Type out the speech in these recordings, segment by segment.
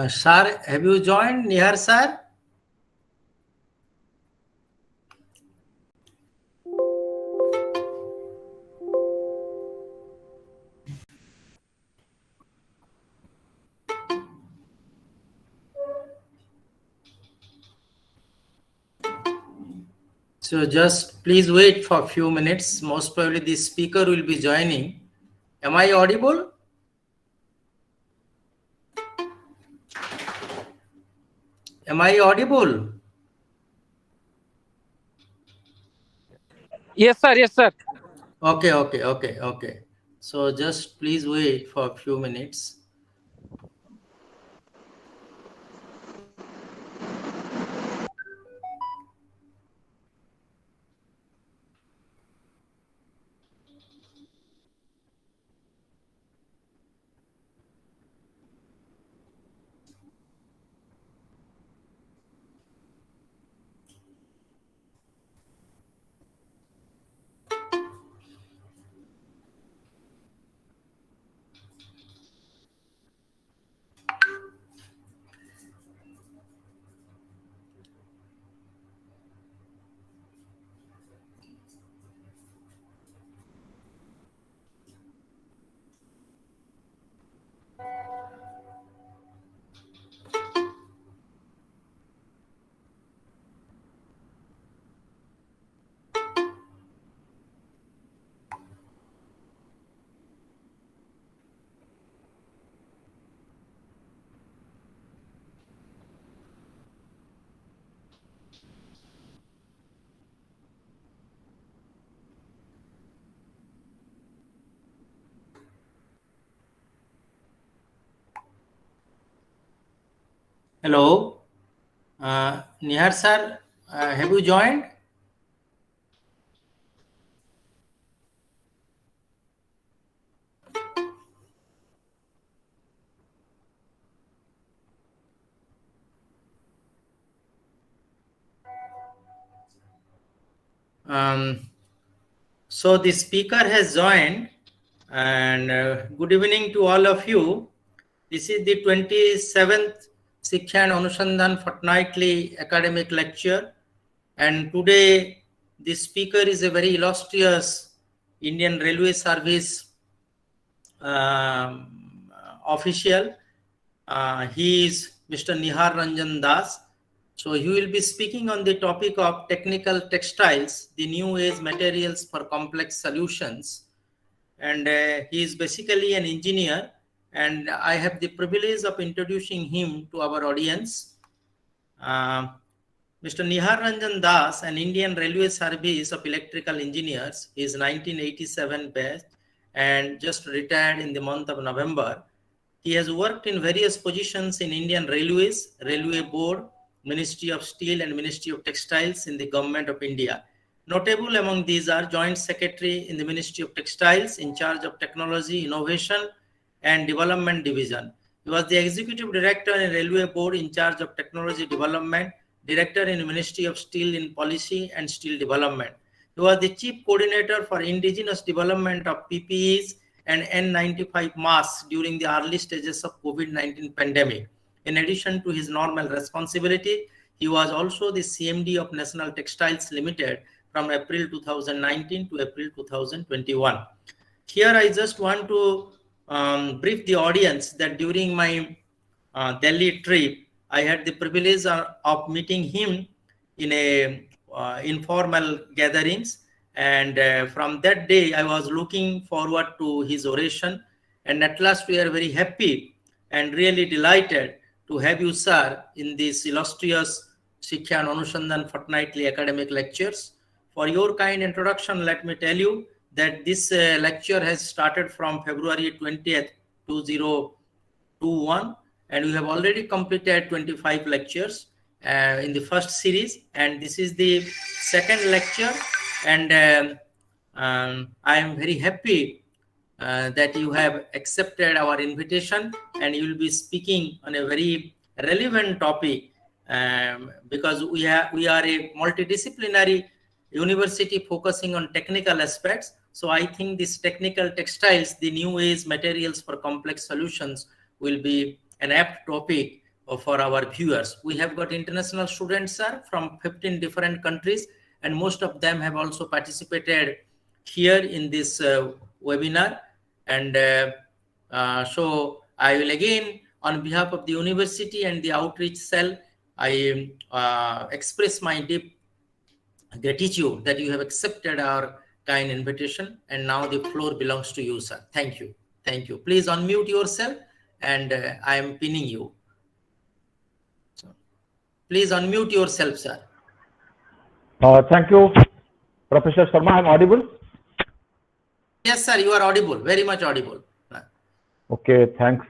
Sir, have you joined, Nihar sir? So just please wait for a few minutes. Most probably the speaker will be joining. Am I audible? Am I audible? Yes, sir. Yes, sir. Okay. So just please wait for a few minutes. Hello, Nihar sir, have you joined? So the speaker has joined, and good evening to all of you. This is the 27th Siksha O Anusandhan fortnightly academic lecture, and today the speaker is a very illustrious Indian Railway Service official. He is Mr. NIHAR RANJAN DASH. So he will be speaking on the topic of technical textiles, the new age materials for complex solutions. And he is basically an engineer, and I have the privilege of introducing him to our audience. Mr. NIHAR RANJAN DASH, an Indian Railway Service of Electrical Engineers, is 1987 batch and just retired in the month of November. He has worked in various positions in Indian Railways, Railway Board, Ministry of Steel and Ministry of Textiles in the Government of India. Notable among these are Joint Secretary in the Ministry of Textiles in charge of Technology, Innovation and Development Division. He was the Executive Director in Railway Board in charge of Technology Development, Director in the Ministry of Steel in Policy and Steel Development. He was the Chief Coordinator for Indigenous Development of PPEs and N95 Mask during the early stages of COVID-19 pandemic. In addition to his normal responsibility, he was also the CMD of National Textiles Limited from April 2019 to April 2021. Here I just want to brief the audience that during my Delhi trip, I had the privilege of meeting him in a informal gatherings. And from that day, I was looking forward to his oration. And at last, we are very happy and really delighted to have you, sir, in this illustrious Siksha O Anusandhan fortnightly academic lectures. For your kind introduction, let me tell you that this lecture has started from February 20th, 2021, and we have already completed 25 lectures in the first series, and this is the second lecture. And I am very happy that you have accepted our invitation, and you will be speaking on a very relevant topic because we are a multidisciplinary university focusing on technical aspects. So I think this technical textiles, the new age materials for complex solutions, will be an apt topic for our viewers. We have got international students, sir, from 15 different countries, and most of them have also participated here in this webinar. And so I will again, on behalf of the university and the outreach cell, I express my deep gratitude that you have accepted our kind invitation. And now the floor belongs to you, sir. Thank you. Thank you. Please unmute yourself, and I am pinning you. So, please unmute yourself, sir. Thank you, Professor Sharma. I am audible? Yes, sir. You are audible. Very much audible. Okay. Thanks,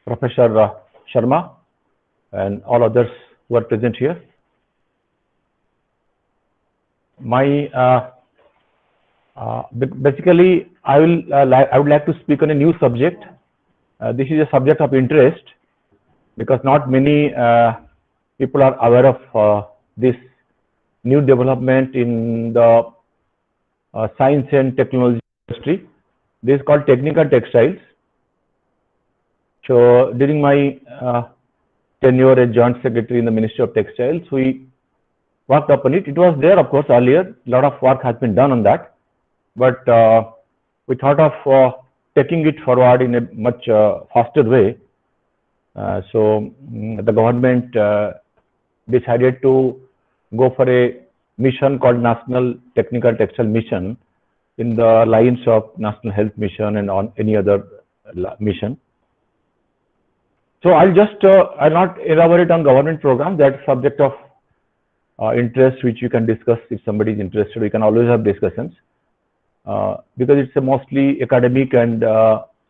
Professor Sharma, and all others who are present here. Basically, I would like to speak on a new subject. This is a subject of interest because not many people are aware of this new development in the science and technology industry. This is called technical textiles. So during my tenure as Joint Secretary in the Ministry of Textiles, we worked upon it. It was there, of course, earlier. A lot of work has been done on that, but we thought of taking it forward in a much faster way. So the government decided to go for a mission called National Technical Textile Mission in the lines of National Health Mission and on any other mission. So I'll not elaborate on government program. That's subject of interest, which you can discuss if somebody is interested. We can always have discussions because it's a mostly academic and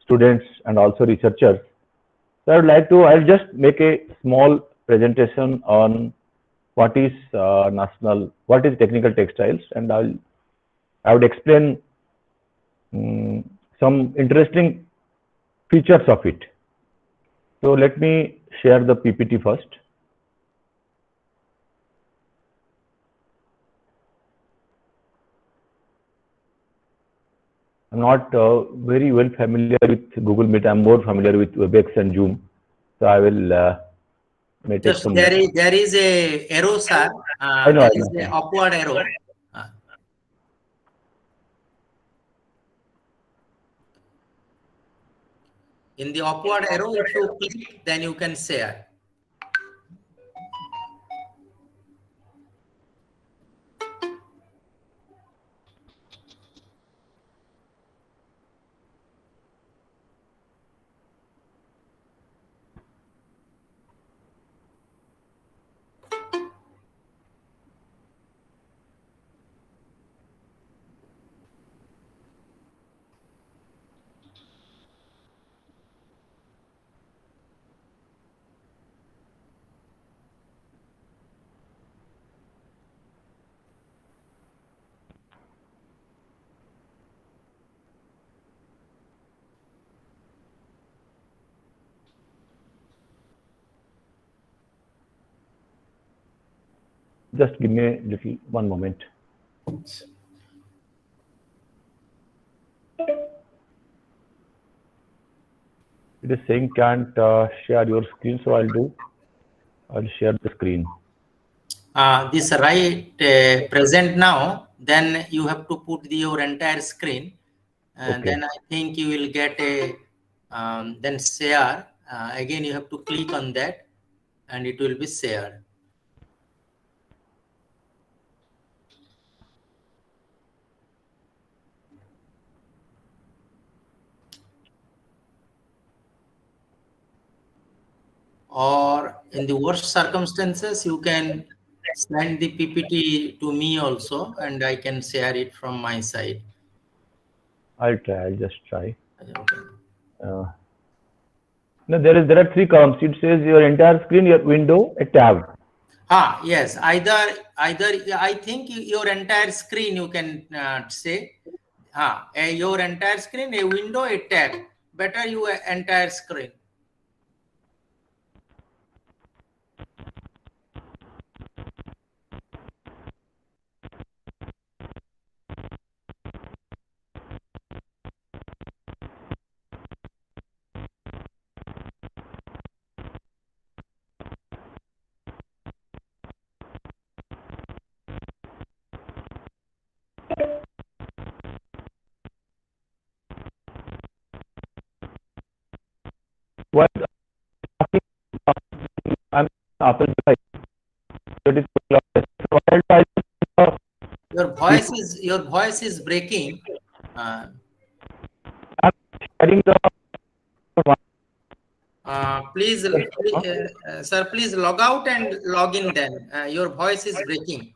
students and also researchers. So I'll just make a small presentation on what is technical textiles, and I would explain some interesting features of it. So let me share the PPT first. I'm not very well familiar with Google Meet. I'm more familiar with WebEx and Zoom. So I will may take some. There is a arrow, sir. There is an upward arrow. In the upward arrow, if you click, then you can share. Just give me a little, one moment. It is saying can't share your screen, so I'll share the screen. This right present now, then you have to put your entire screen, and Okay. then I think you will get a then share. Again, you have to click on that, and it will be shared. Or in the worst circumstances, you can send the PPT to me also, and I can share it from my side. I'll just try. Okay. No, there are three columns. It says your entire screen, your window, a tab. Yes. Either I think your entire screen you can say. Your entire screen, a window, a tab. Better your entire screen. apple pie. It is your voice is breaking. I'm sharing the please, sir, please log out and log in then. Your voice is breaking.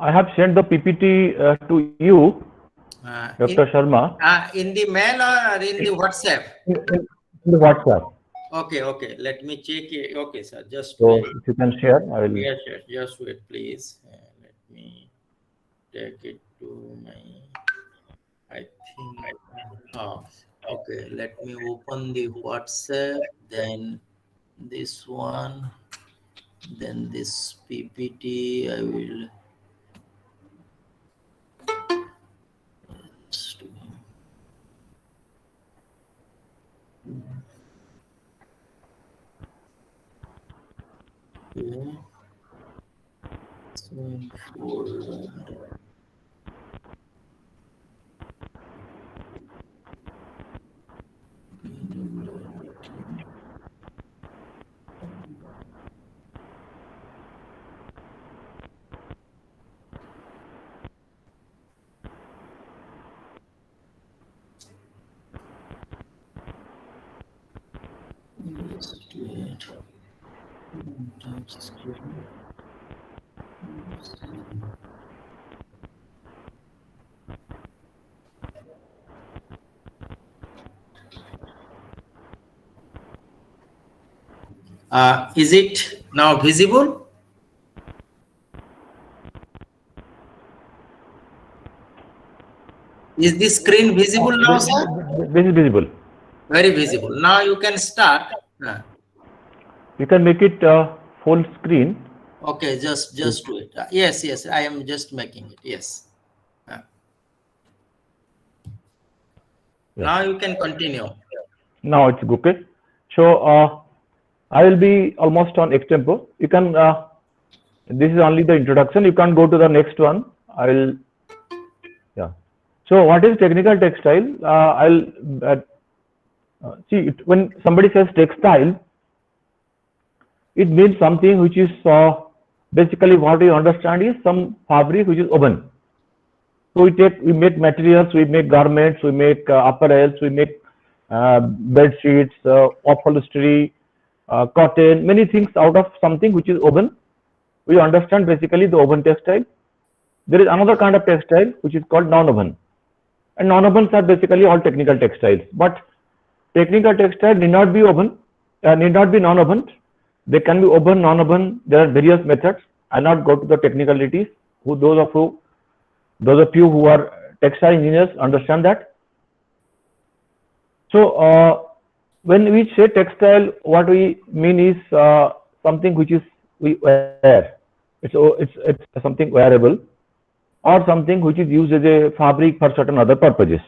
I have sent the PPT to you, Dr. Sharma. In the mail or in the WhatsApp? In the WhatsApp. Okay. Let me check it. Okay, sir. Just so wait. If you can share, I will. Yes, just wait, please. Let me take it to my. I think. Oh, okay. Let me open the WhatsApp. Then this one. Then this PPT. I will. Okay. Is it now visible? Is the screen visible now, sir? This is visible. Very visible. Now you can start. You can make it full screen. Okay, just do it. Yes, I am just making it. Yes. Now you can continue. Now it's okay. So I will be almost on extempo. You can. This is only the introduction. You can go to the next one. I will. Yeah. So what is technical textile? I'll see when somebody says textile, it means something which is basically what we understand is some fabric which is woven. So we make materials, we make garments, we make apparels, we make bed sheets, upholstery, cotton, many things out of something which is woven. We understand basically the woven textile. There is another kind of textile which is called non-woven, and non-wovens are basically all technical textiles. But technical textile need not be woven, need not be non-woven. They can be woven, non-woven. There are various methods. I'll not go to the technicalities. Those of you who are textile engineers understand that. So when we say textile, what we mean is something which is we wear. It's something wearable, or something which is used as a fabric for certain other purposes.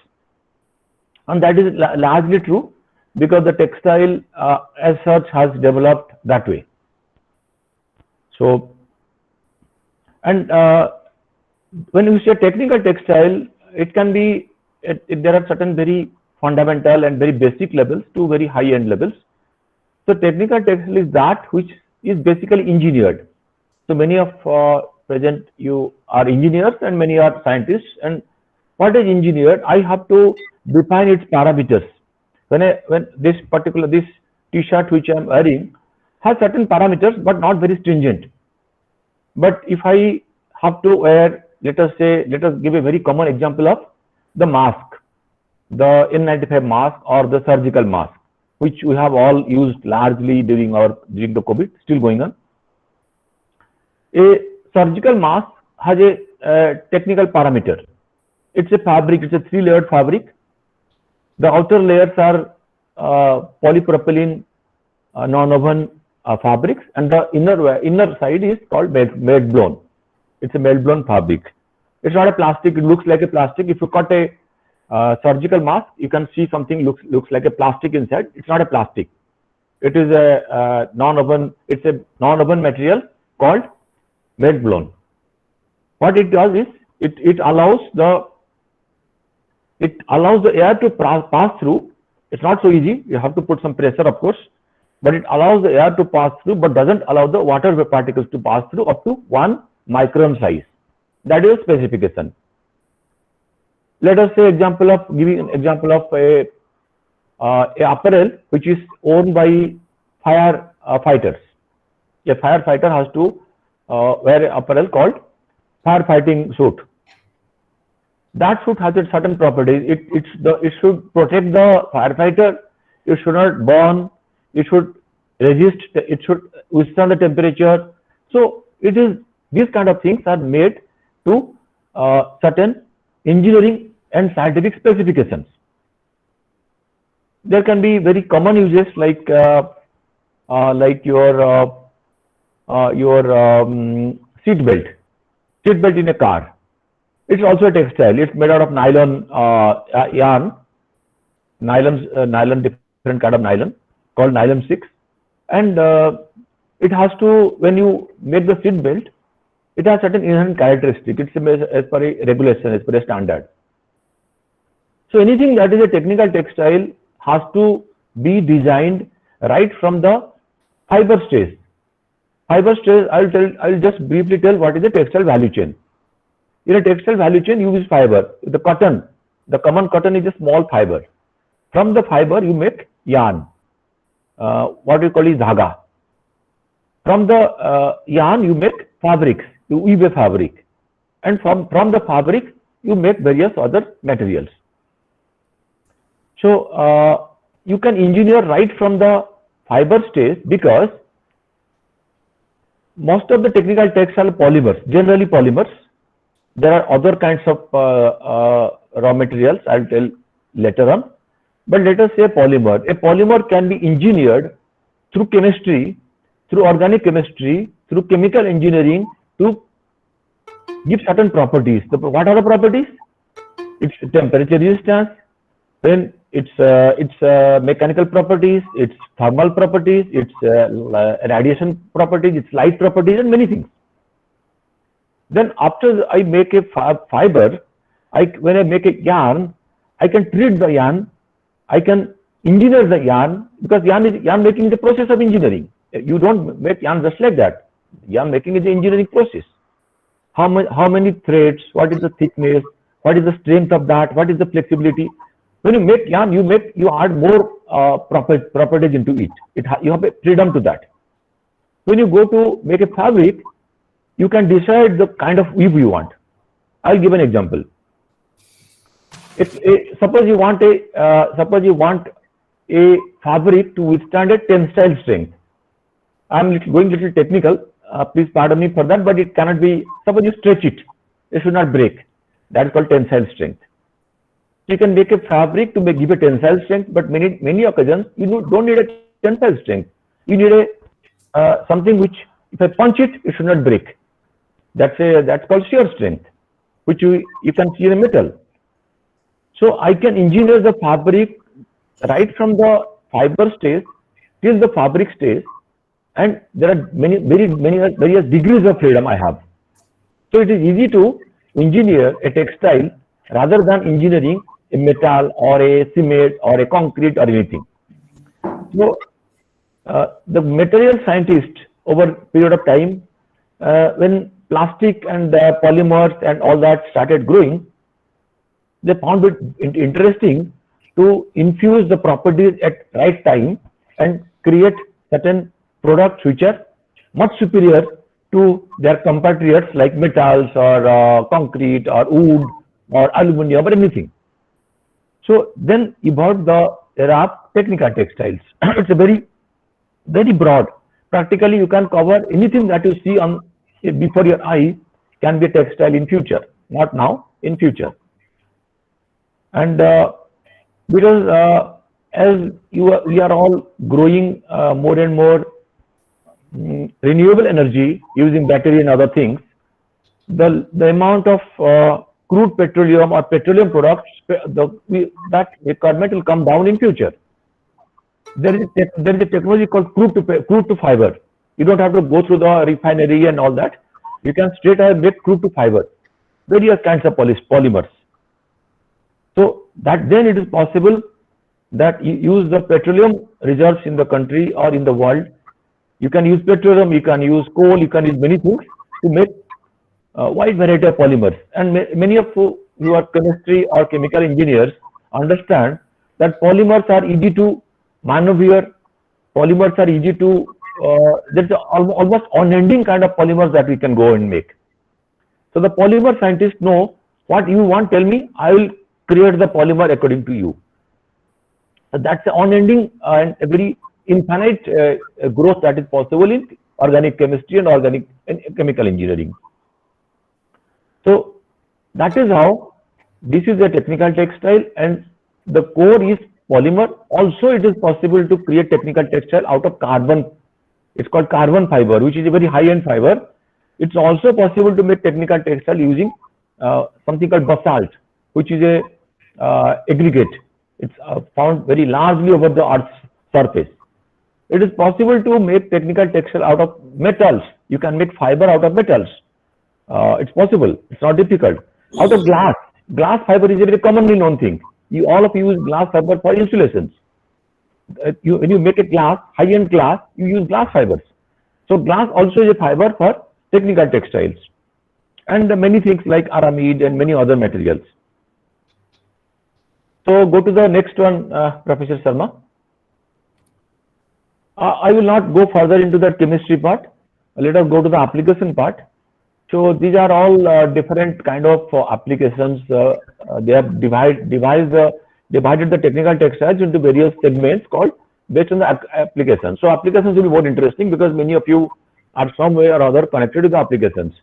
And that is largely true because the textile as such has developed that way. So, and when you say technical textile, it can be, there are certain very fundamental and very basic levels to very high end levels. So technical textile is that which is basically engineered. So many of present you are engineers and many are scientists. And what is engineered? I have to define its parameters. When this T-shirt which I am wearing has certain parameters, but not very stringent. But if I have to wear, let us give a very common example of the mask, the N95 mask or the surgical mask, which we have all used largely during the COVID, still going on. A surgical mask has a technical parameter. It's a fabric, it's a 3-layered fabric. The outer layers are polypropylene non-woven fabrics, and the inner side is called melt blown. It's a melt blown fabric. It's not a plastic. It looks like a plastic. If you cut a surgical mask, you can see something looks like a plastic inside. It's not a plastic. It is a non-woven. It's a non-woven material called melt blown. What it does is it allows the air to pass through. It's not so easy. You have to put some pressure, of course, but it allows the air to pass through, but doesn't allow the water particles to pass through up to 1 micron size. That is specification. Let us say giving an example of a apparel which is owned by firefighters. A firefighter has to wear an apparel called firefighting suit. That suit has a certain properties. It should protect the firefighter. It should not burn. It should resist. It should withstand the temperature. So these kind of things are made to certain engineering and scientific specifications. There can be very common uses like your seat belt in a car. It's also a textile. It's made out of nylon yarn, nylon, different kind of nylon called nylon 6, and it has to, when you make the seat belt, it has certain inherent characteristics. It's as per a regulation, as per a standard. So anything that is a technical textile has to be designed right from the fiber stage. Fiber stage, I'll just briefly tell what is the textile value chain. In a textile value chain, you use fiber. The cotton, the common cotton is a small fiber. From the fiber, you make yarn. What we call is dhaga. From the yarn, you make fabrics. You weave a fabric, and from the fabric, you make various other materials. So you can engineer right from the fiber stage, because most of the technical textile polymers, generally polymers. There are other kinds of raw materials, I'll tell later on. But let us say polymer. A polymer can be engineered through chemistry, through organic chemistry, through chemical engineering to give certain properties. What are the properties? It's temperature resistance, then it's mechanical properties, it's thermal properties, it's radiation properties, it's light properties, and many things. Then after I make a fiber, when I make a yarn, I can treat the yarn, I can engineer the yarn, because yarn making is a process of engineering. You don't make yarn just like that. Yarn making is an engineering process. How many threads, what is the thickness, what is the strength of that, what is the flexibility. When you make yarn, you add more properties into it. You have a freedom to that. When you go to make a fabric, you can decide the kind of weave you want. I'll give an example. Suppose you want a fabric to withstand a tensile strength. I'm going a little technical. Please pardon me for that, but it cannot be. Suppose you stretch it, it should not break. That is called tensile strength. You can make a fabric to give a tensile strength, but many occasions you don't need a tensile strength. You need something which, if I punch it, it should not break. That's called shear strength, which you can see in a metal. So I can engineer the fabric right from the fiber stage till the fabric stage, and there are various degrees of freedom I have. So it is easy to engineer a textile rather than engineering a metal or a cement or a concrete or anything. So the material scientists over a period of time, when plastic and polymers and all that started growing, they found it interesting to infuse the properties at right time and create certain products which are much superior to their compatriots like metals or concrete or wood or aluminum or anything. So then evolved the there are technical textiles. It's a very broad. Practically, you can cover anything that you see on before your eye can be a textile in future, not now, in future. And because as we are all growing more and more renewable energy using battery and other things, the amount of crude petroleum or petroleum products, that requirement will come down in future. There is a technology called crude to fiber. You don't have to go through the refinery and all that. You can straight away make crude to fiber, various kinds of polymers. So that then it is possible that you use the petroleum reserves in the country or in the world. You can use petroleum, you can use coal, you can use many things to make a wide variety of polymers. And many of you are chemistry or chemical engineers understand that polymers are easy to maneuver, polymers are easy to, there's almost unending kind of polymers that we can go and make. So the polymer scientists know what you want, tell me, I will create the polymer according to you. So that's an unending and a very infinite growth that is possible in organic chemistry and organic and chemical engineering. So that is how this is a technical textile, and the core is polymer. Also, it is possible to create technical textile out of carbon. It's called carbon fiber, which is a very high-end fiber. It's also possible to make technical textile using something called basalt, which is a aggregate. It's found very largely over the Earth's surface. It is possible to make technical textile out of metals. You can make fiber out of metals. It's possible. It's not difficult. Out of glass. Glass fiber is a very commonly known thing. All of you use glass fiber for insulations. When you make a glass, high-end glass, you use glass fibers. So glass also is a fiber for technical textiles. And many things like aramid and many other materials. So go to the next one, Professor Sharma. I will not go further into the chemistry part. Let us go to the application part. So these are all different kind of applications. They have divided the technical textiles into various segments called based on the applications. So applications will be more interesting because many of you are some way or other connected to the applications.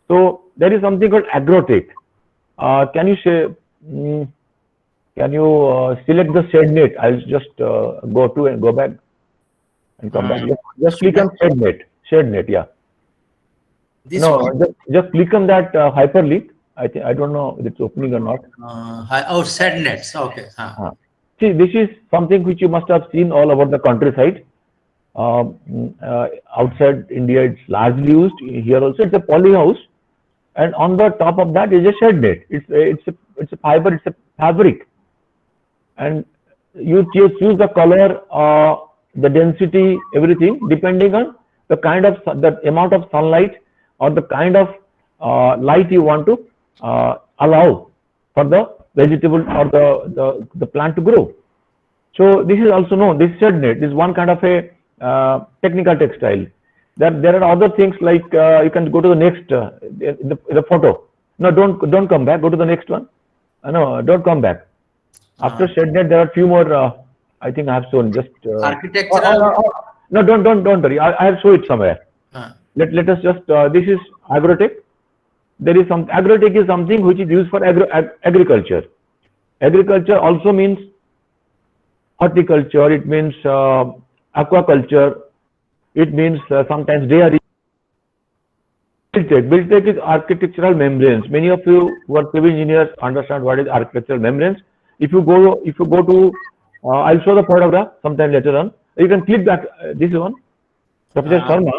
So there is something called agrotech. Can you say? Can you select the shed net? I'll just go to and go back and come back. Just click on shed net. Shed net, yeah. This no, one? just click on that hyperlink. I don't know if it's opening or not. Oh, shed nets. Okay. See, this is something which you must have seen all over the countryside. Outside India, it's largely used. Here also, it's a poly house, and on the top of that is a shed net. It's a fiber. It's a fabric, and you choose the color, the density, everything depending on the kind of the amount of sunlight or the kind of light you want to allow for the vegetable or the plant to grow. So this is also known. This shed net is one kind of a technical textile. There are other things like you can go to the next the photo. No, don't come back. Go to the next one. No, don't come back. After shed net, there are a few more. I think I have shown just architectural. No, don't worry. I have shown it somewhere. Let us just. This is agrotech. There is some agrotech is something which is used for agriculture. Agriculture also means horticulture. It means aquaculture. It means sometimes dairy. Buildtech is architectural membranes. Many of you who are civil engineers understand what is architectural membranes. If you go to, I'll show the photograph sometime later on. You can click back this one, Professor Sharma,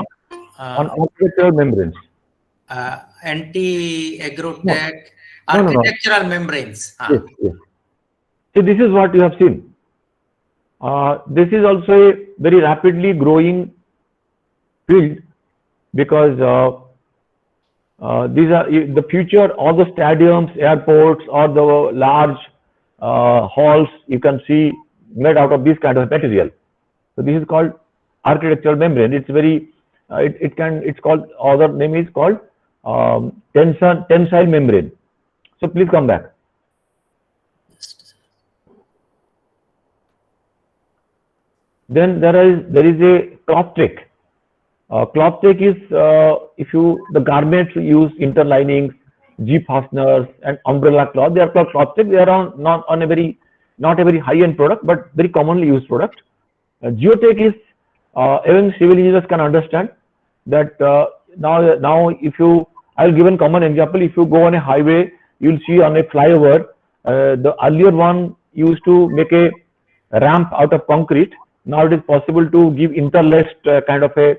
on architectural membranes. Anti-agrotech, architectural membranes. Yes. So this is what you have seen. This is also a very rapidly growing field because these are the future. All the stadiums, airports, or the large halls you can see made out of this kind of material. So this is called architectural membrane. It's very it's called, other name is called tensile membrane. So please come back. Then there is a cloth tech. Cloth tech is the garments use interlinings, G fasteners, and umbrella cloth. They are called cloth tech. They are not a very high-end product, but very commonly used product. Geotech is even civil engineers can understand that now if you, I'll give a common example. If you go on a highway, you'll see on a flyover, the earlier one used to make a ramp out of concrete. Now it is possible to give interlaced kind of a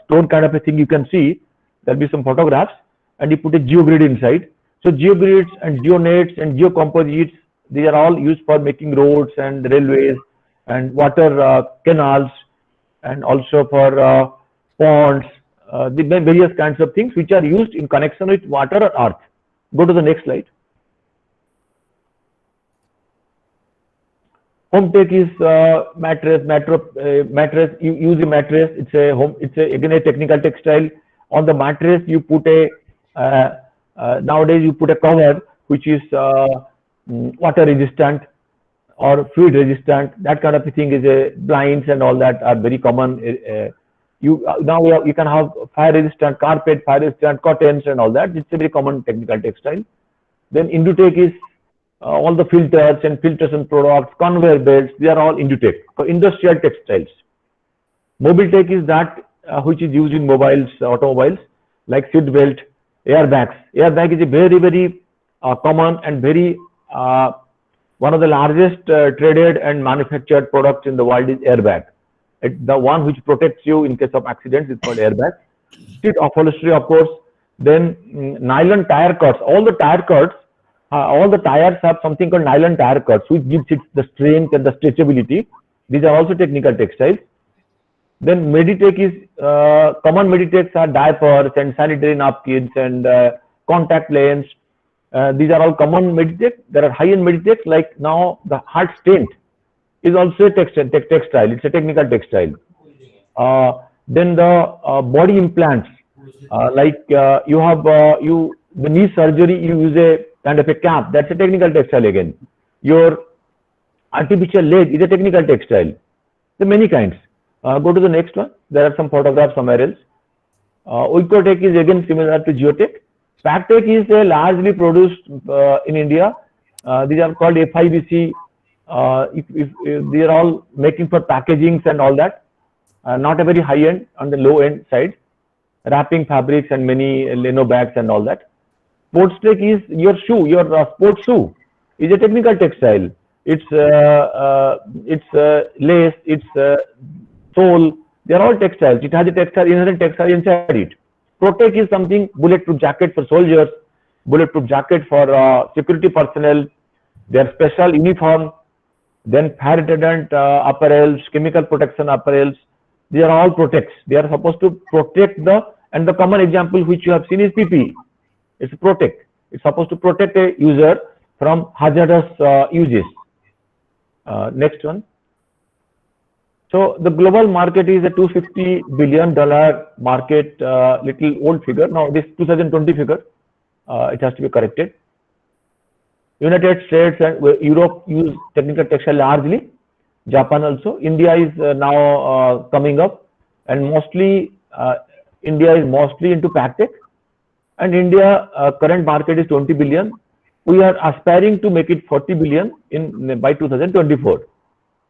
stone kind of a thing. You can see there'll be some photographs, and you put a geogrid inside. So geogrids and geonets and geocomposites, these are all used for making roads and railways and water canals, and also for ponds, the various kinds of things which are used in connection with water or earth. Go to the next slide. Home tech is mattress. You use a mattress. It's again a technical textile. On the mattress, you put a nowadays you put a cover which is water resistant or fluid resistant. That kind of a thing is a blinds and all that are very common. You can have fire resistant carpet, fire resistant curtains and all that. It's a very common technical textile. Then Indutech is all the filters and filtration products, conveyor belts. They are all Indutech. So industrial textiles. Mobile tech is that which is used in mobiles, automobiles, like seat belt, airbags. Airbag is a very common and very one of the largest traded and manufactured products in the world is airbag. The one which protects you in case of accidents is called airbag. Seat upholstery, of course. Then nylon tire cuts. All the tires have something called nylon tire cuts, which gives it the strength and the stretchability. These are also technical textiles. Then Meditech is common Meditechs are diapers and sanitary napkins and contact lens. These are all common Meditech. There are high-end Meditechs, like now the heart stent is also a textile. It's a technical textile. Then the body implants, like you have the knee surgery, you use a kind of a cap. That's a technical textile again. Your artificial leg is a technical textile. There are many kinds. Go to the next one. There are some photographs somewhere else. Oikotech is again similar to Geotech. Pactech is largely produced in India. These are called FIBC. If they are all making for packagings and all that. Not a very high end, on the low end side. Wrapping fabrics and many lino bags and all that. Sports tech is your shoe, your sports shoe is a technical textile. It's lace, it's sole. They are all textiles. It has a inherent textile inside it. Protect is something, bulletproof jacket for soldiers, bulletproof jacket for security personnel, their special uniform, then fire retardant apparels, chemical protection apparels. They are all protects. They are supposed to protect and the common example which you have seen is PPE. It's a protect. It's supposed to protect a user from hazardous uses. Next one. So the global market is a $250 billion market, little old figure. Now this 2020 figure, it has to be corrected. United States and Europe use technical textile largely. Japan also. India is now coming up, and mostly India is mostly into Pactech. And India current market is 20 billion. We are aspiring to make it 40 billion by 2024.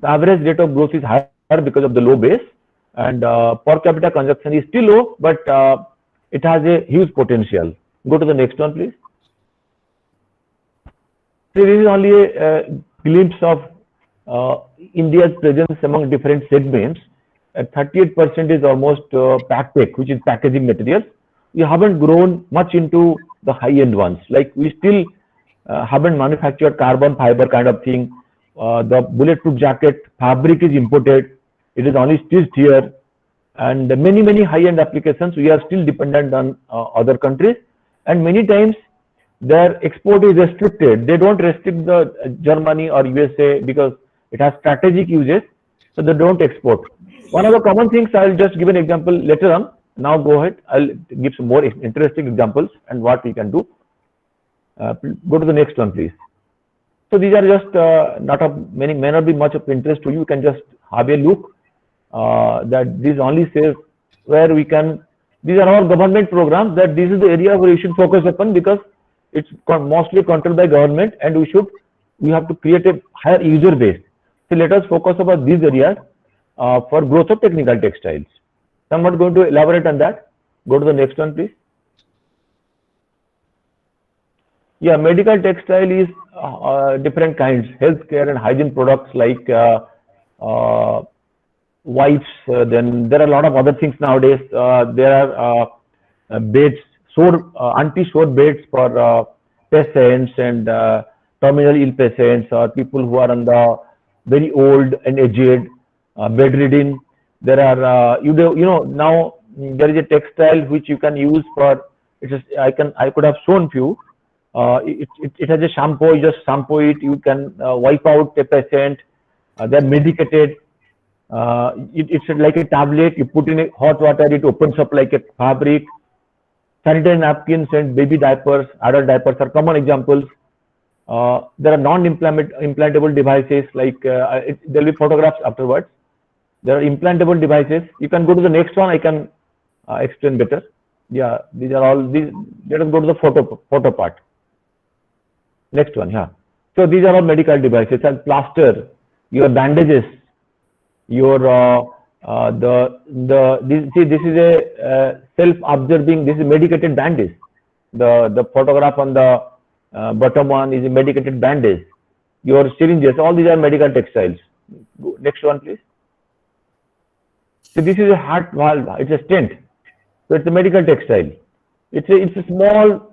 The average rate of growth is higher because of the low base, and per capita consumption is still low, but it has a huge potential. Go to the next one, please. So this is only a glimpse of India's presence among different segments. At 38% is almost Pactech, which is packaging materials. We haven't grown much into the high-end ones. Like we still haven't manufactured carbon fiber kind of thing. The bulletproof jacket fabric is imported. It is only stitched here. And many high-end applications, we are still dependent on other countries. And many times their export is restricted. They don't restrict the Germany or USA because it has strategic uses. So they don't export. One of the common things, I'll just give an example later on. Now go ahead. I'll give some more interesting examples and what we can do. Go to the next one, please. So these are just may not be much of interest to you. You can just have a look. That this only says where we can. These are all government programs. That this is the area where we should focus upon, because it's mostly controlled by government, and we have to create a higher user base. So let us focus about these areas for growth of technical textiles. So I'm not going to elaborate on that. Go to the next one, please. Yeah, medical textile is different kinds, healthcare and hygiene products like wipes. Then there are a lot of other things nowadays. There are beds, anti-sore beds for patients and terminal ill patients, or people who are on the very old and aged, bedridden. There are now there is a textile which you can use for. I could have shown few. It has a shampoo. You just shampoo it. You can wipe out a patient. They are medicated. It's like a tablet. You put in a hot water. It opens up like a fabric. Sanitary napkins and baby diapers, adult diapers are common examples. There are non-implantable devices like there will be photographs afterwards. There are implantable devices. You can go to the next one. I can explain better. Yeah, these are all these. Let us go to the photo part. Next one, yeah. So these are all medical devices, and plaster, your bandages, your this is a self-absorbing. This is medicated bandage. The photograph on the bottom one is a medicated bandage. Your syringes, all these are medical textiles. Next one, please. So this is a heart valve. It's a stent. So it's a medical textile. It's a small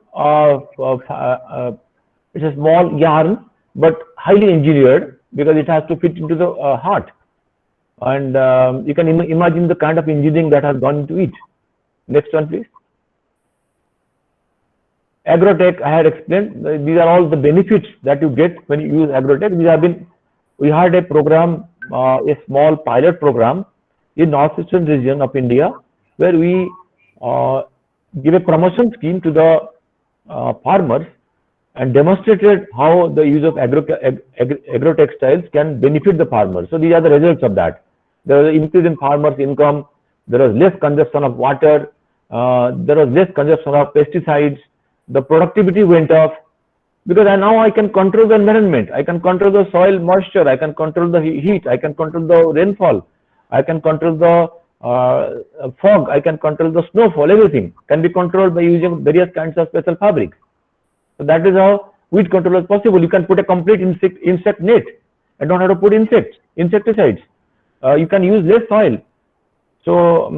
it's a small yarn, but highly engineered, because it has to fit into the heart. And you can imagine the kind of engineering that has gone into it. Next one, please. Agrotech, I had explained. These are all the benefits that you get when you use agrotech. We had a program, a small pilot program in northeastern region of India, where we give a promotion scheme to the farmers and demonstrated how the use of agrotextiles can benefit the farmers. So these are the results of that. There was an increase in farmers' income. There was less consumption of water. There was less consumption of pesticides. The productivity went up, because now I can control the environment. I can control the soil moisture. I can control the heat. I can control the rainfall. I can control the fog. I can control the snowfall. Everything can be controlled by using various kinds of special fabrics. So that is how weed control is possible. You can put a complete insect net and don't have to put insecticides. You can use less soil. So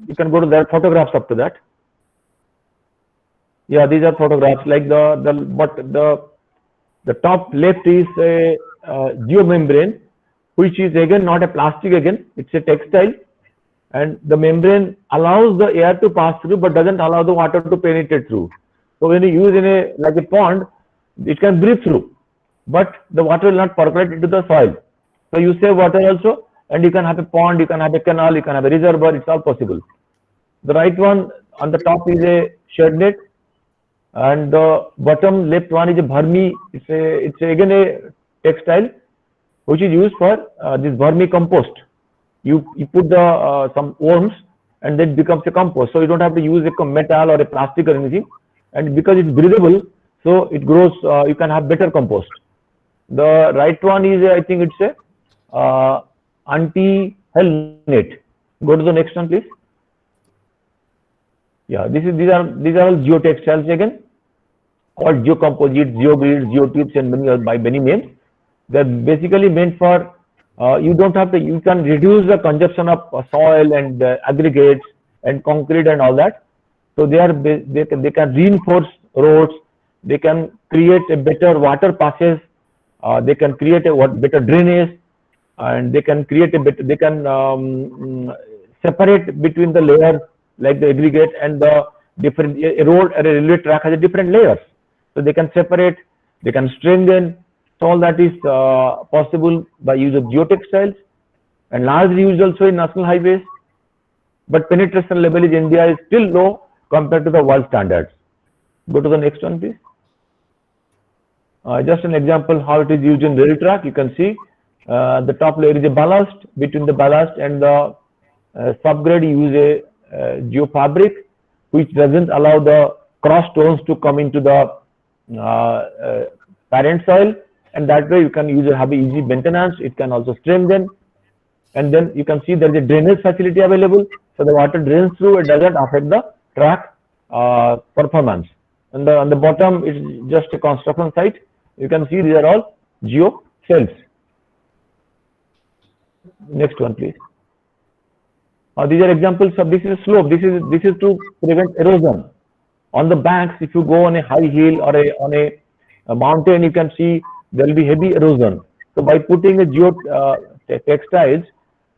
you can go to their photographs up to that. Yeah, these are photographs. Like the top left is a geomembrane, which is again not a plastic. Again, it's a textile, and the membrane allows the air to pass through, but doesn't allow the water to penetrate through. So when you use in a pond, it can breathe through, but the water will not percolate into the soil. So you save water also, and you can have a pond, you can have a canal, you can have a reservoir. It's all possible. The right one on the top is a shed net, and the bottom left one is a vermi. It's again a textile which is used for this vermicompost. You put the some worms, and then it becomes a compost. So you don't have to use a metal or a plastic or anything. And because it's breathable, so it grows. You can have better compost. The right one is, I think it's a anti-hail net. Go to the next one, please. Yeah, these are all geotextiles again, called geocomposites, geogrids, geotubes, and by many names. They're basically meant for you can reduce the consumption of soil and aggregates and concrete and all that. So they can reinforce roads. They can create a better water passes. They can create a better drainage, and they can create separate between the layers, like the aggregate and the different. A road or a railway track has a different layers, so they can separate. They can strengthen. So all that is possible by use of geotextiles, and largely used also in national highways. But penetration level in India is still low compared to the world standards. Go to the next one, please. Just an example how it is used in rail track. You can see the top layer is a ballast. Between the ballast and the subgrade, you use a geofabric, which doesn't allow the cross stones to come into the parent soil, and that way you can have easy maintenance. It can also strengthen, and then you can see there is a drainage facility available, so the water drains through. It doesn't affect the track performance. And on the bottom is just a construction site. You can see these are all geo cells. Next one, please. These are examples of, this is a slope. This is to prevent erosion. On the banks, if you go on a high hill or on a mountain, you can see there will be heavy erosion. So by putting a textiles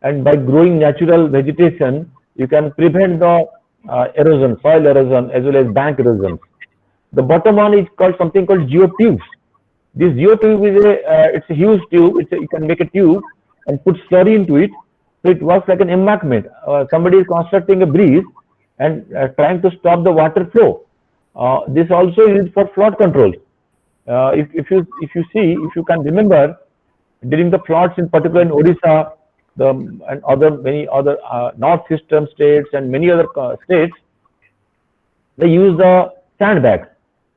and by growing natural vegetation, you can prevent the erosion, soil erosion, as well as bank erosion. The bottom one is called something called geotubes. This geotube is it's a huge tube. You can make a tube and put slurry into it. So it works like an embankment. Somebody is constructing a bridge and trying to stop the water flow. This also is for flood control. If you can remember, during the floods, in particular in Odisha, and many other northeastern states and many other states, they use the sandbags.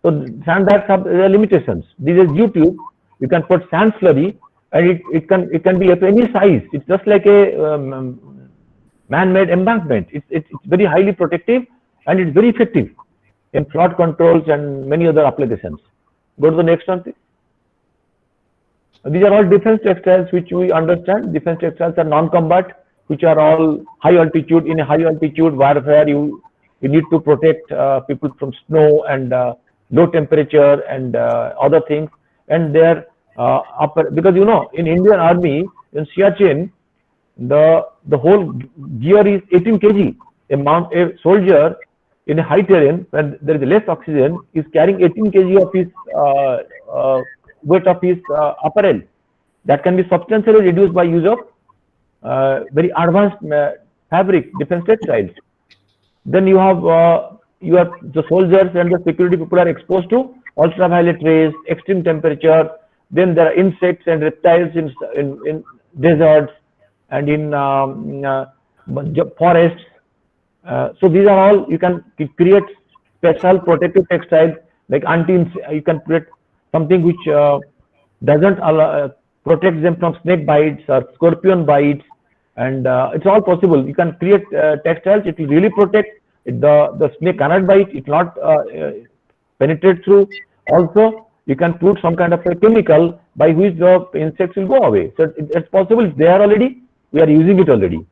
So sandbags have limitations. This is YouTube. You can put sand slurry, and it can be of any size. It's just like a man-made embankment. It's very highly protective, and it's very effective in flood controls and many other applications. Go to the next one, please. These are all defense textiles which we understand. Defense textiles are non-combat, which are all high altitude. In a high altitude warfare, you need to protect people from snow and low temperature and other things. And they're because in Indian Army, in Siachen, the whole gear is 18 kg. A soldier in a high terrain, when there is less oxygen, is carrying 18 kg of his weight of his apparel. That can be substantially reduced by use of very advanced fabric, defense textiles. Then you have the soldiers and the security people are exposed to ultraviolet rays, extreme temperature. Then there are insects and reptiles in deserts and in forests. So these are all, you can create special protective textiles like you can create something which doesn't protect them from snake bites or scorpion bites, and it's all possible. You can create textiles. It will really protect. The snake cannot bite. It will not penetrate through. Also, you can put some kind of a chemical by which the insects will go away. So it's possible. It's there already. We are using it already,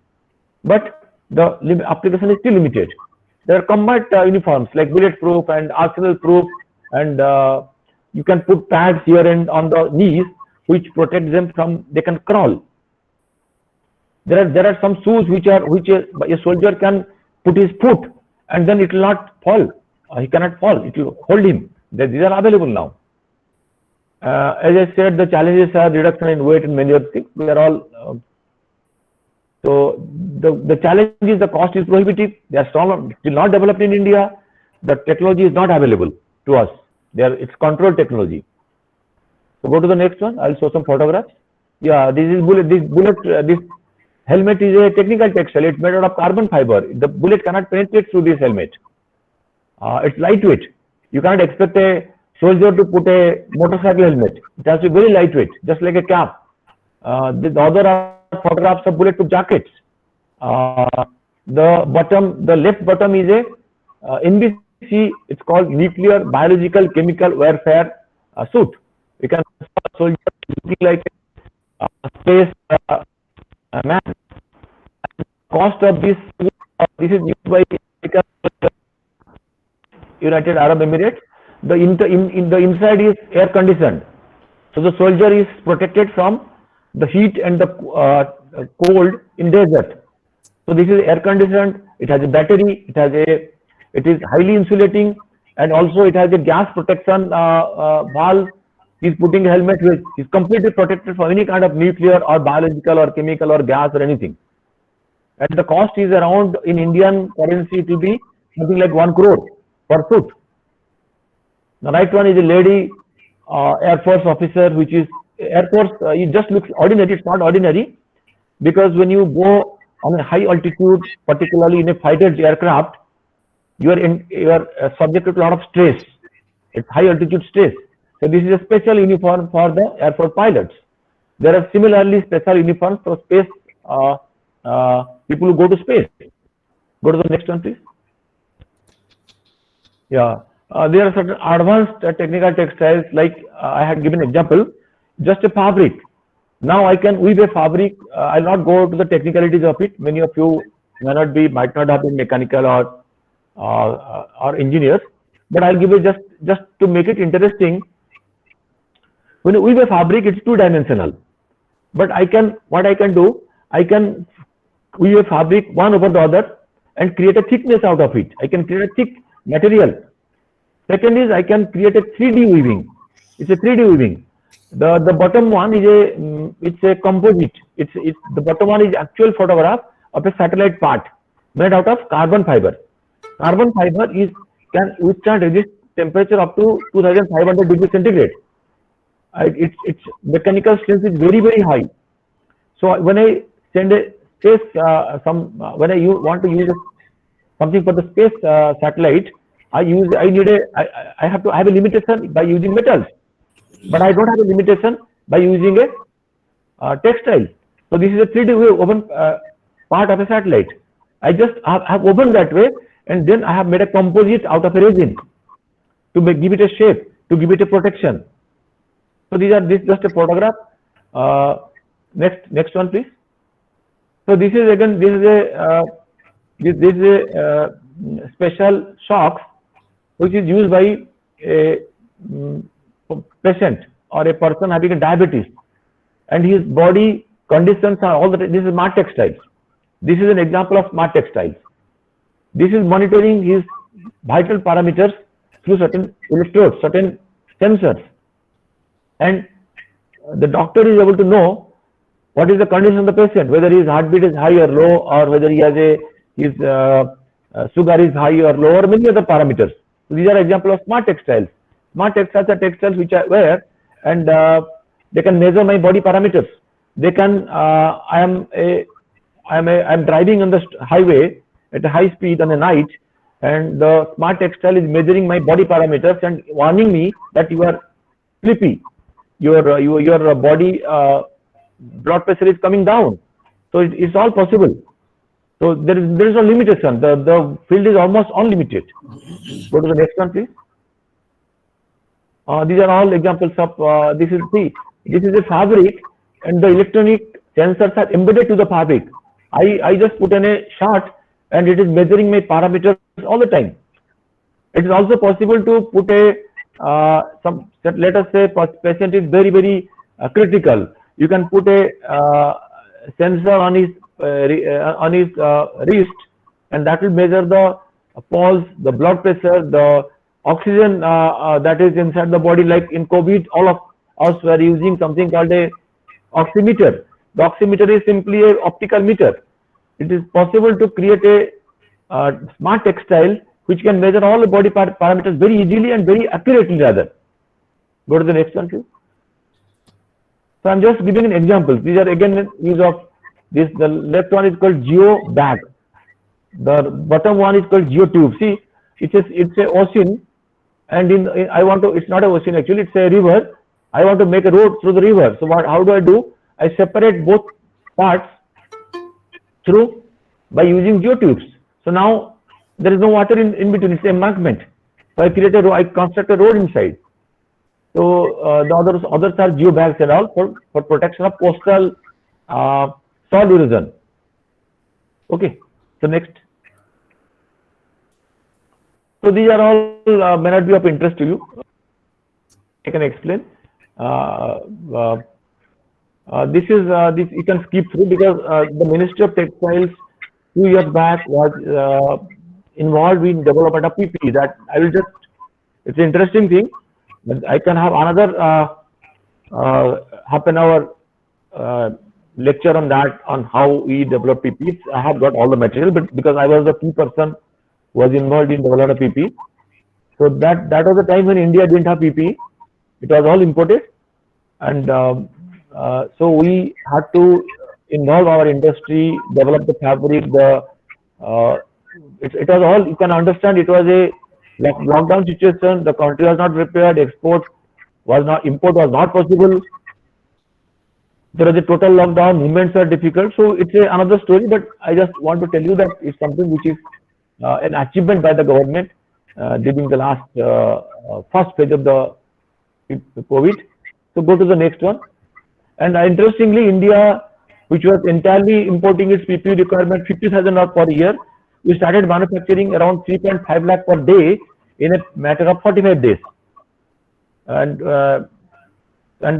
but the application is still limited. There are combat uniforms like bulletproof and arsenal proof, and you can put pads here and on the knees which protect them from, they can crawl. There are some shoes which a soldier can put his foot and then it will not fall. He cannot fall. It will hold him. These are available now. As I said, the challenges are reduction in weight and many other things. They are all. So the challenge is the cost is prohibitive. They are still not developed in India. The technology is not available to us. It's controlled technology. So go to the next one. I'll show some photographs. Yeah, this is bullet. This helmet is a technical textile. It's made out of carbon fiber. The bullet cannot penetrate through this helmet. It's lightweight. You cannot expect a soldier to put a motorcycle helmet. It has to be very lightweight, just like a cap. The other are photographs of bulletproof jackets. The left bottom is a NBC. It's called nuclear, biological, chemical warfare suit. You can see a soldier looking like a space man. Cost of this is used by United Arab Emirates. The inside is air conditioned, so the soldier is protected from the heat and the cold in desert. So this is air conditioned. It has a battery. It is highly insulating, and also it has a gas protection valve. He's putting a helmet which is completely protected from any kind of nuclear or biological or chemical or gas or anything. And the cost is around, in Indian currency, it will be something like 1 crore per suit. The right one is a lady Air Force officer, which is Air Force, it just looks ordinary. It's not ordinary because when you go on a high altitude, particularly in a fighter aircraft, you are subjected to a lot of stress. It's high altitude stress. So this is a special uniform for the Air Force pilots. There are similarly special uniforms for space people who go to space. Go to the next one, please. Yeah, there are certain advanced technical textiles, like I had given example, just a fabric. Now I can weave a fabric. I'll not go to the technicalities of it. Many of you might not have been mechanical or engineers, but I'll give you just to make it interesting. When you weave a fabric, it's two-dimensional. But what I can do, I can weave a fabric one over the other and create a thickness out of it. I can create a thick material. Second is I can create a 3D weaving. It's a 3D weaving. The bottom one is it's a composite. It's the bottom one is actual photograph of a satellite part made out of carbon fiber. Carbon fiber can withstand resist temperature up to 2500 degrees centigrade. Its mechanical strength is very, very high. So when I send a space when I want to use something for the space satellite, I have to have a limitation by using metals, but I don't have a limitation by using a textile. So this is a 3D woven part of a satellite. I just have woven that way, and then I have made a composite out of a resin to give it a shape, to give it a protection. So this is just a photograph. Next one, please. So this is again a special socks which is used by a patient or a person having a diabetes, and his body conditions are all that. This is smart textiles. This is an example of smart textiles. This is monitoring his vital parameters through certain electrodes, certain sensors, and the doctor is able to know what is the condition of the patient, whether his heartbeat is high or low, or whether he has his sugar is high or low, or many other parameters. So these are examples of smart textiles. Smart textiles are textiles which I wear, and they can measure my body parameters. They can. I'm driving on the highway at a high speed on a night, and the smart textile is measuring my body parameters and warning me that you are sleepy. Your body blood pressure is coming down. So it's all possible. So there is no limitation. The field is almost unlimited. Go to the next one, please. These are all examples of this is a fabric, and the electronic sensors are embedded to the fabric. I just put in a shot, and it is measuring my parameters all the time. It is also possible to put let us say patient is very, very critical. You can put a sensor on his wrist, and that will measure the pulse, the blood pressure, the oxygen that is inside the body. Like in COVID, all of us were using something called a oximeter. The oximeter is simply an optical meter. It is possible to create a smart textile which can measure all the body parameters very easily and very accurately rather. Go to the next one, please. So I'm just giving an example. These are again use of this. The left one is called geo bag. The bottom one is called geo tube. See, it's a ocean, and it's not an ocean actually. It's a river. I want to make a road through the river. So how do? I separate both parts through by using geotubes. So now there is no water in between. It's embankment. So I construct a road inside. So the others are geobags and all for protection of coastal soil erosion. Okay. So next. So these are all may not be of interest to you. I can explain. This you can skip through because the Ministry of Textiles 2 years back was involved in development of PPE. That I will just. It's an interesting thing. I can have another half an hour lecture on that, on how we develop PPE. I have got all the material, but because I was the key person who was involved in development of PPE. So that was the time when India didn't have PPE. It was all imported, and so we had to involve our industry, develop the fabric. It was all, you can understand, it was a lockdown situation. The country was not prepared. Import was not possible. There was a total lockdown. Movements are difficult. So it's another story. But I just want to tell you that it's something which is an achievement by the government during the last first phase of the COVID. So go to the next one. And interestingly, India, which was entirely importing its PPE requirement 50,000 per year, we started manufacturing around 3.5 lakh per day in a matter of 45 days. And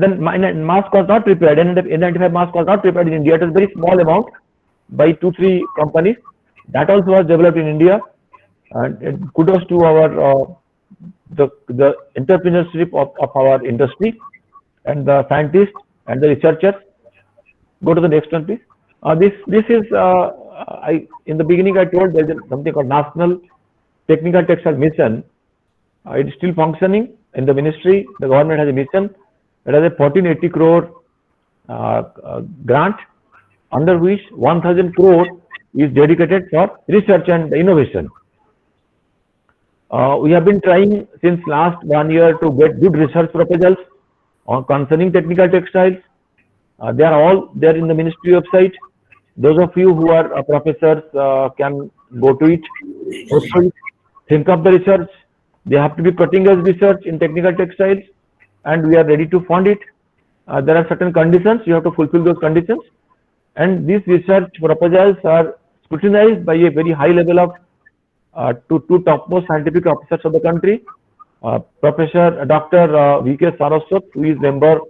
then mask was not prepared, and N95 mask was not prepared in India. It was a very small amount by 2-3 companies. That also was developed in India. And kudos to our the entrepreneurship of our industry and the scientists and the researchers. Go to the next one, please. This is in the beginning I told there is something called National Technical Textile Mission. It is still functioning in the ministry. The government has a mission. It has a 1480 crore grant, under which 1000 crore is dedicated for research and innovation. We have been trying since last 1 year to get good research proposals on concerning technical textiles. They are all there in the ministry website. Those of you who are professors can go to it. Also, think of the research. They have to be cutting edge research in technical textiles, and we are ready to fund it. There are certain conditions. You have to fulfill those conditions, and these research proposals are scrutinized by a very high level of two topmost scientific officers of the country. Professor Dr. V.K. Saraswat, who is member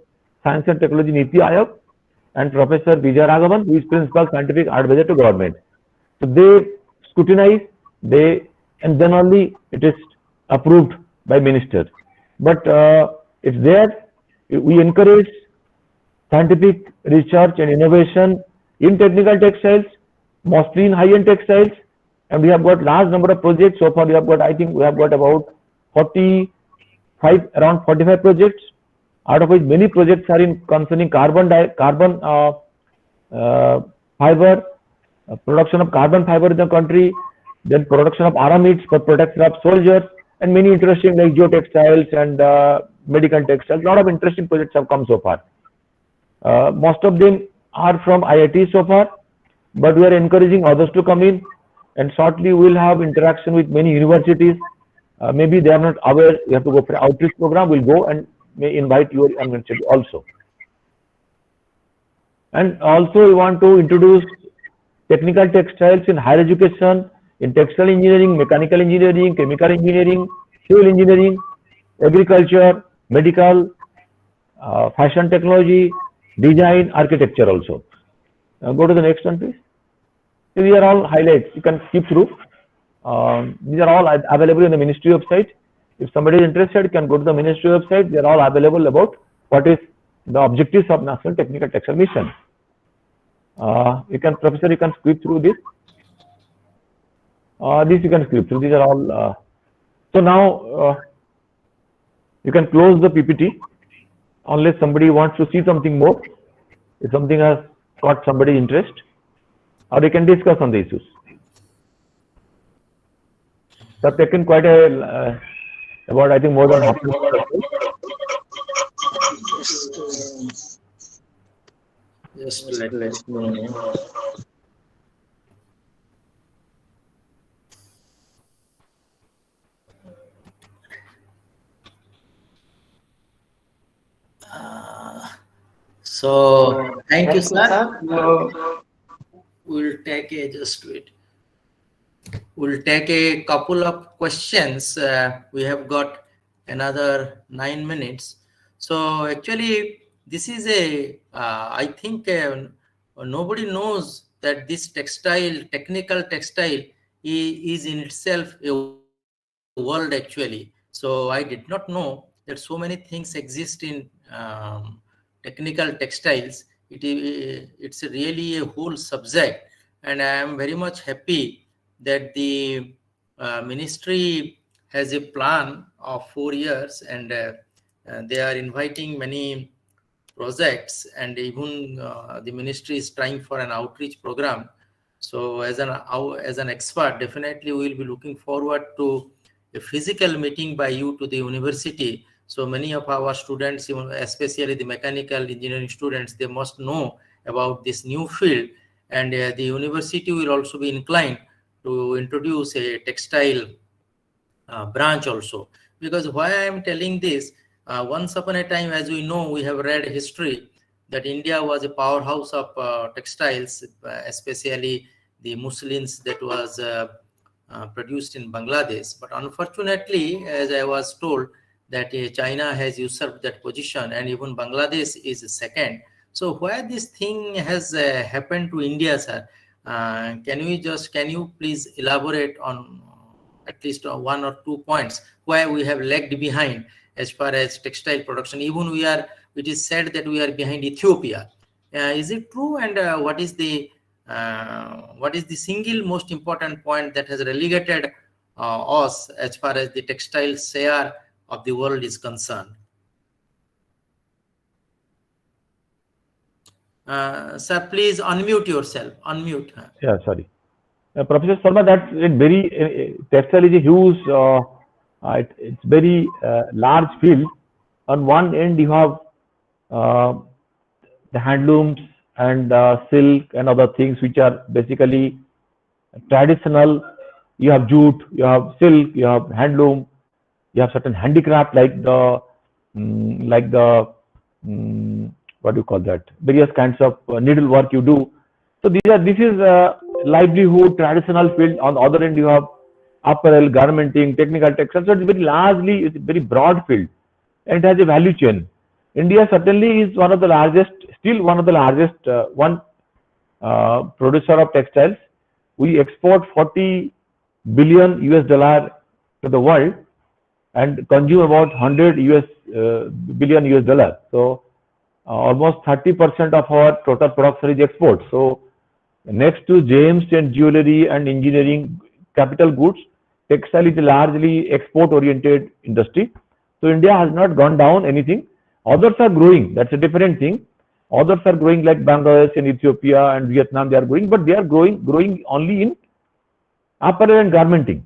Science and Technology Niti Aayog, and Professor Vijay Raghavan, who is Principal Scientific Advisor to Government. So they scrutinize, and then only it is approved by Minister. But it's there. We encourage scientific research and innovation in technical textiles, mostly in high-end textiles, and we have got large number of projects. So far, we have got, I think we have got about around 45 projects, out of which many projects are in concerning carbon fiber, production of carbon fiber in the country, then production of aramids for protection of soldiers, and many interesting like geotextiles and medical textiles. A lot of interesting projects have come so far. Most of them are from IIT so far, but we are encouraging others to come in, and shortly we will have interaction with many universities. Maybe they are not aware. We have to go for outreach program. We'll go and may invite your university also. And also we want to introduce technical textiles in higher education, in textile engineering, mechanical engineering, chemical engineering, civil engineering, agriculture, medical, fashion technology, design, architecture also. Go to the next one, please. These are all highlights. You can skip through. These are all available in the ministry website. If somebody is interested, you can go to the ministry website. They are all available about what is the objectives of National Technical Textile Mission. Professor, you can skip through this. This you can skip through. These are all. So now you can close the PPT unless somebody wants to see something more. If something has caught somebody's interest, or you can discuss on the issues. So I've taken quite a about, I think, more than half an hour. Just let me know. So thank you, sir. We'll take We'll take a couple of questions. We have got another 9 minutes. So actually, this is I think nobody knows that this technical textile is in itself a world actually. So I did not know that so many things exist in technical textiles. It's really a whole subject, and I am very much happy that the ministry has a plan of 4 years, and they are inviting many projects, and even the ministry is trying for an outreach program. So as an expert, definitely we will be looking forward to a physical meeting by you to the university. So many of our students, especially the mechanical engineering students, they must know about this new field, and the university will also be inclined to introduce a textile branch also. Because why I am telling this, once upon a time, as we know, we have read history that India was a powerhouse of textiles, especially the muslins that was produced in Bangladesh. But unfortunately, as I was told, that China has usurped that position, and even Bangladesh is second. So why this thing has happened to India, sir? Can you please elaborate on at least one or 2 points why we have lagged behind as far as textile production? Even it is said that we are behind Ethiopia. Is it true? And what is the single most important point that has relegated us as far as the textile share of the world is concerned? Sir, please unmute yourself. Unmute. Yeah, sorry. Professor Sharma, that's a very, textile is a huge, it's very large field. On one end, you have the handlooms and silk and other things which are basically traditional. You have jute, you have silk, you have handloom, you have certain handicraft like the what do you call that? Various kinds of needlework you do. So this is livelihood, traditional field. On the other end, you have apparel, garmenting, technical textiles. So it's it's a very broad field, and it has a value chain. India certainly is one of the largest, still one of the largest producer of textiles. We export 40 billion US dollar to the world and consume about 100 billion US dollar. So almost 30% of our total production is export. So next to gems and jewelry and engineering capital goods, textile is a largely export oriented industry. So India has not gone down anything. Others are growing. That's a different thing. Others are growing like Bangladesh and Ethiopia and Vietnam. They are growing, but they are growing only in apparel and garmenting.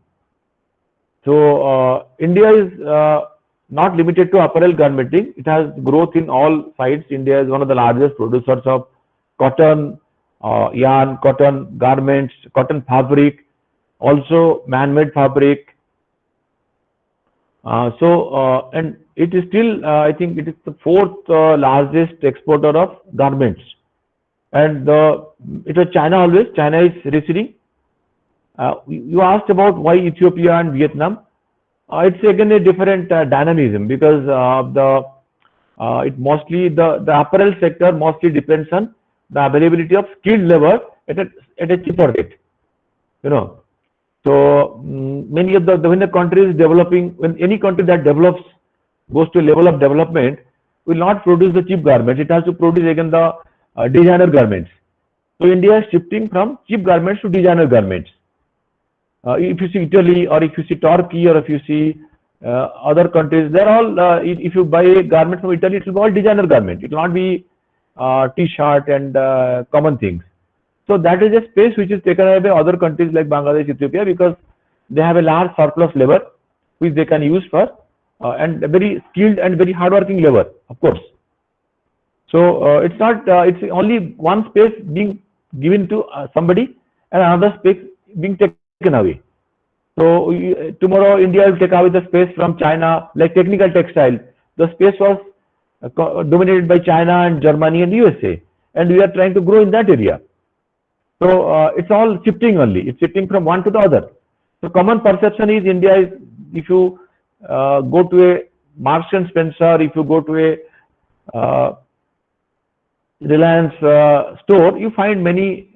So India is not limited to apparel garmenting. It has growth in all sides. India is one of the largest producers of cotton, yarn, cotton garments, cotton fabric, also man-made fabric. And it is still, I think it is the fourth largest exporter of garments. And it was China always. China is receding. You asked about why Ethiopia and Vietnam. It's again a different dynamism because it mostly the apparel sector mostly depends on the availability of skilled labor at a cheaper rate. So many of when the country is developing, when any country that develops goes to a level of development, will not produce the cheap garments. It has to produce again the designer garments. So India is shifting from cheap garments to designer garments. If you see Italy, or if you see Turkey, or if you see other countries, they're all, if you buy a garment from Italy, it will be all designer garment. It will not be t-shirt and common things. So that is a space which is taken away by other countries like Bangladesh, Ethiopia, because they have a large surplus labor which they can use for and very skilled and very hardworking labor, of course. So it's not, it's only one space being given to somebody and another space being taken away. So tomorrow India will take away the space from China, like technical textile. The space was dominated by China and Germany and USA, and we are trying to grow in that area. So it's all shifting only. It's shifting from one to the other. So common perception is India is, if you go to a Marks and Spencer, if you go to a Reliance store, you find many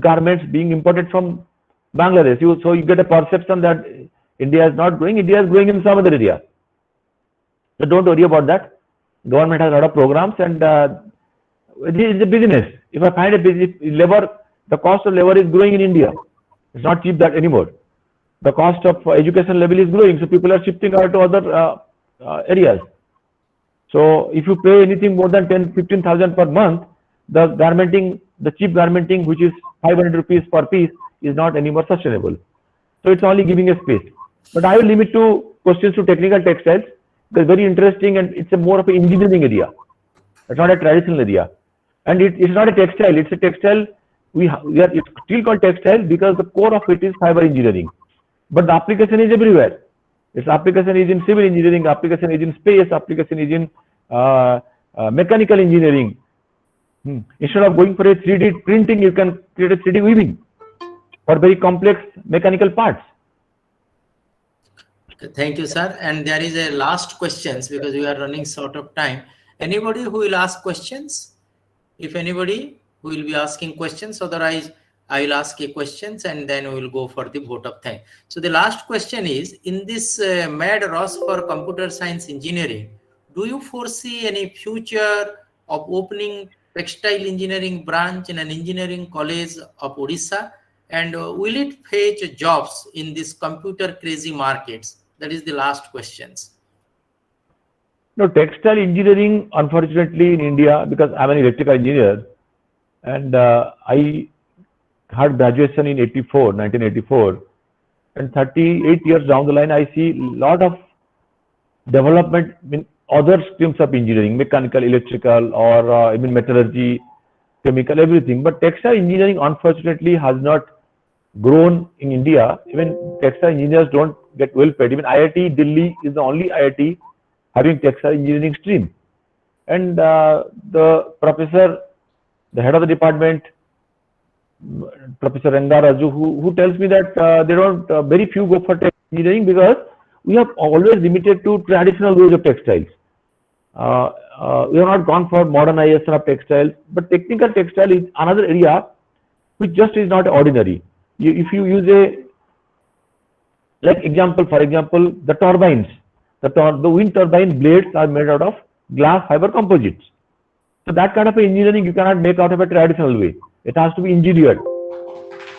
garments being imported from Bangladesh. So you get a perception that India is not growing. India is growing in some other area. So don't worry about that. Government has a lot of programs, and it is a business. If I find a business, labor, the cost of labor is growing in India. It's not cheap that anymore. The cost of education level is growing, so people are shifting out to other areas. So if you pay anything more than 10-15,000 per month, the garmenting, the cheap garmenting, which is 500 rupees per piece, is not anymore sustainable. So it's only giving a space. But I will limit to questions to technical textiles. It's very interesting and it's a more of an engineering area. It's not a traditional area. And it's not a textile, it's a textile. It's still called textile because the core of it is fiber engineering. But the application is everywhere. Its application is in civil engineering, application is in space, application is in mechanical engineering. Instead of going for a 3D printing, you can create a 3D weaving for very complex mechanical parts. Thank you, sir. And there is a last questions because we are running short of time. Anybody who will ask questions? If anybody who will be asking questions, otherwise I will ask a questions and then we will go for the vote of thanks. So the last question is, in this mad rush for computer science engineering, do you foresee any future of opening textile engineering branch in an engineering college of Odisha? And will it fetch jobs in this computer crazy markets? That is the last questions. No, textile engineering, unfortunately in India, because I'm an electrical engineer and I had graduation in 1984, and 38 years down the line, I see a lot of development in other streams of engineering, mechanical, electrical, or even metallurgy, chemical, everything. But textile engineering, unfortunately, has not grown in India. Even textile engineers don't get well paid. Even IIT Delhi is the only IIT having textile engineering stream. And the professor, the head of the department, Professor Rangaraju, who tells me that they don't, very few go for textile engineering because we have always limited to traditional ways of textiles. We have not gone for modernization of textiles, but technical textile is another area which just is not ordinary. If you use for example, the turbines, the wind turbine blades are made out of glass fiber composites. So that kind of engineering you cannot make out of a traditional way. It has to be engineered.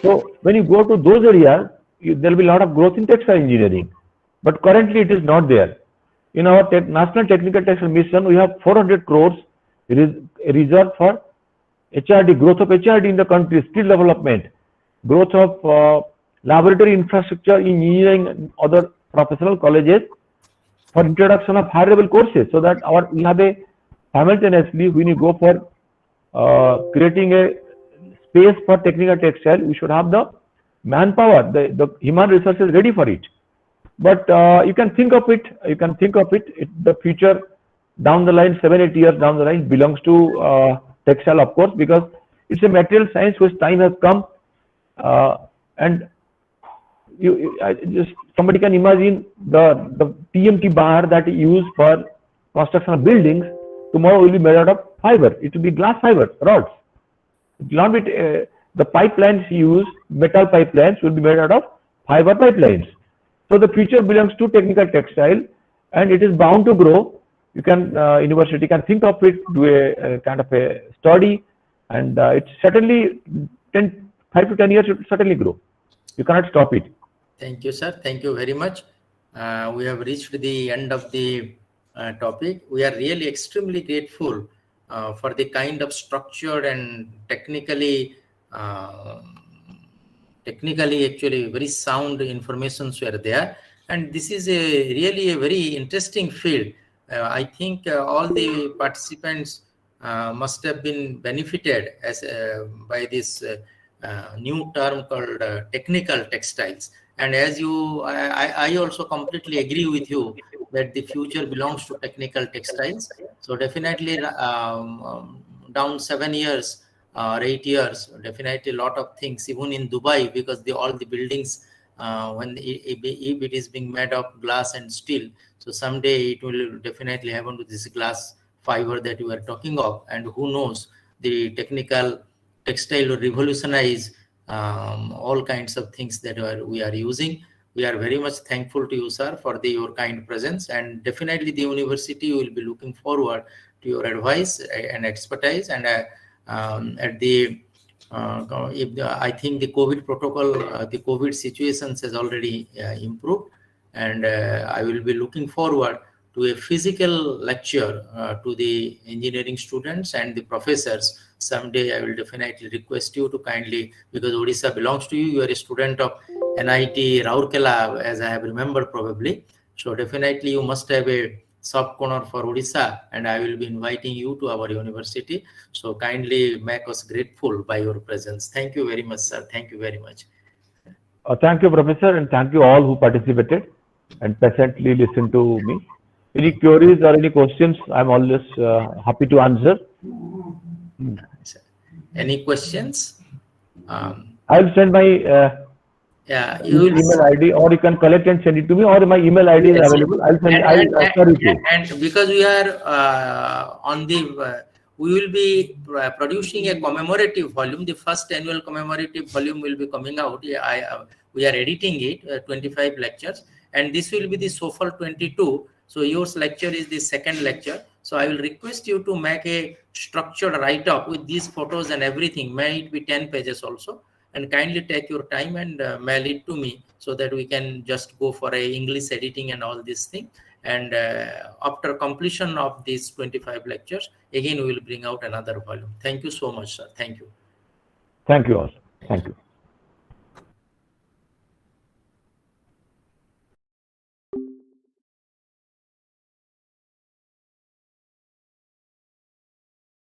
So when you go to those areas, there will be a lot of growth in textile engineering. But currently it is not there. In our National Technical Textile Mission, we have 400 crores reserved for HRD, growth of HRD in the country, skill development, growth of laboratory infrastructure in engineering and other professional colleges for introduction of high level courses, so that we have a simultaneously, when you go for creating a space for technical textile, we should have the manpower, the human resources ready for it. But you can think of it, the future down the line, 7-8 years down the line, belongs to textile, of course, because it's a material science whose time has come. And somebody can imagine the TMT bar that you use for construction of buildings tomorrow will be made out of fiber. It will be glass fiber rods. It will not be the pipelines used, metal pipelines will be made out of fiber pipelines. So the future belongs to technical textile, and it is bound to grow. You can university can think of it, do a kind of a study, and it's certainly 5 to 10 years it will certainly grow. You cannot stop it. Thank you, sir. Thank you very much. We have reached the end of the topic. We are really extremely grateful for the kind of structured and technically actually very sound informations were there. And this is really a very interesting field. I think all the participants must have been benefited by this new term called technical textiles. And as I also completely agree with you that the future belongs to technical textiles. So definitely down 7 years or 8 years, definitely a lot of things, even in Dubai, because all the buildings, if it is being made of glass and steel, so someday it will definitely happen to this glass fiber that you are talking of. And who knows, the technical textile will revolutionize all kinds of things that we are using. We are very much thankful to you, sir, for your kind presence, and definitely the university will be looking forward to your advice and expertise. And I think the COVID protocol, the COVID situations has already improved, and I will be looking forward to a physical lecture to the engineering students and the professors. Someday I will definitely request you to kindly, because Odisha belongs to you, you are a student of NIT Rourkela, as I have remembered probably. So definitely you must have a soft corner for Odisha, and I will be inviting you to our university. So kindly make us grateful by your presence. Thank you very much, sir. Thank you very much. Thank you, Professor, and thank you all who participated and patiently listened to me. Any queries or any questions, I'm always happy to answer. Any questions? I'll send my email ID, or you can collect and send it to me, or my email ID is available. I'll send. I'll share it to you. And because we are on the, we will be producing a commemorative volume. The first annual commemorative volume will be coming out. We are editing it, 25 lectures, and this will be the SOAFAL 22. So yours lecture is the second lecture. So I will request you to make a structured write-up with these photos and everything. May it be 10 pages also, and kindly take your time and mail it to me, so that we can just go for a English editing and all this thing. And after completion of these 25 lectures, again we will bring out another volume. Thank you so much, sir. Thank you. Thank you all. Thank you.